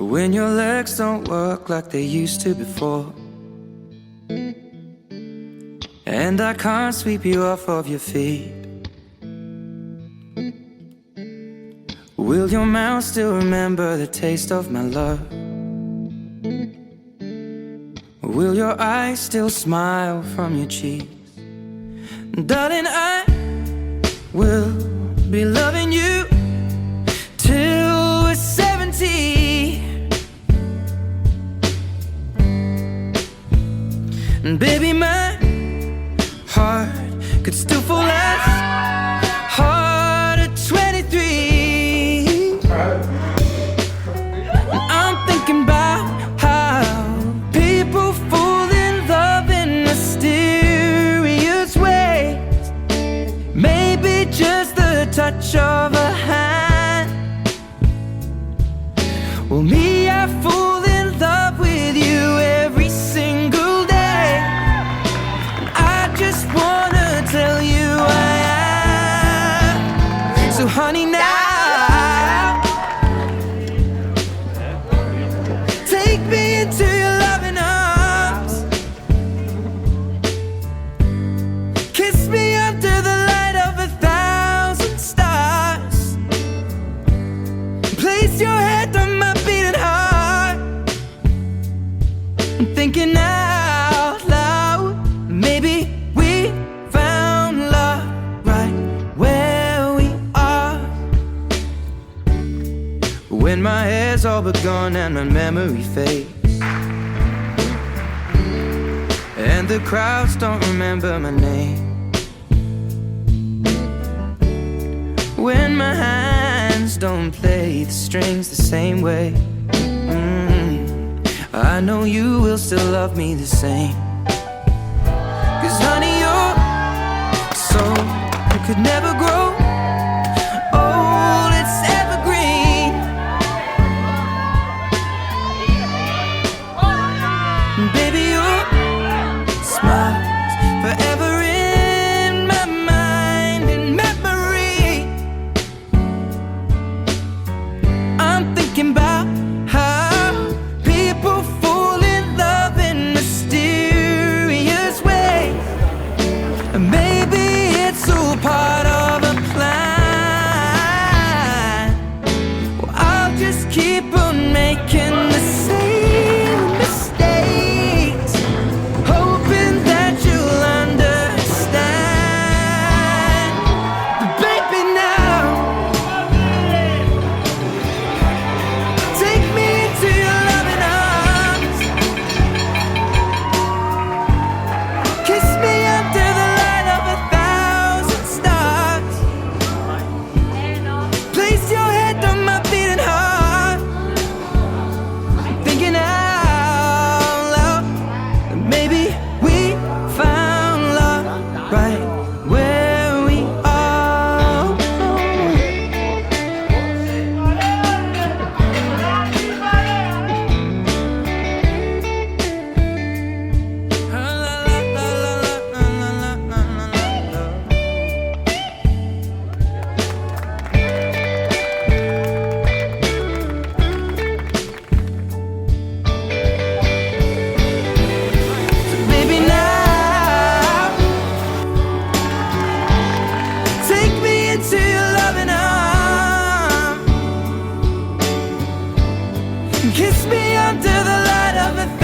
when your legs don't work like they used to before, and I can't sweep you off of your feet. Will your mouth still remember the taste of my love? Will your eyes still smile from your cheeks? Darling, I will be loving you till we're 70. And baby, my heart could still fall as hard at 23. And I'm thinking about how people fall in love in mysterious ways. Maybe just the touch of a hand. Well, me, I fall in love with you every single day, and I just wanna tell you I am. So honey, now take me into your loving arms. Kiss me under the light of 1,000 stars. Place your head on my beating heart. I'm thinking out loud, maybe we found love right where we are. When my hair's all but gone and my memory fades, and the crowds don't remember my name. When my hands don't play the strings the same way, I know you will still love me the same. 'Cause honey, your soul could never grow old, it's evergreen. Baby, your smile's forever in my mind and memory. I'm thinking about how people fall in love in mysterious ways. And maybe it's all part of a plan. Well, I'll just keep on making the same mistakes, hoping that you'll understand. But baby, now take me into your loving arms. Kiss me under the light of 1,000 stars. Place your head on my beating heart. I'm thinking out loud that maybe we found love right where we are. So baby, now take me into your loving arms. Kiss me under the light of 1,000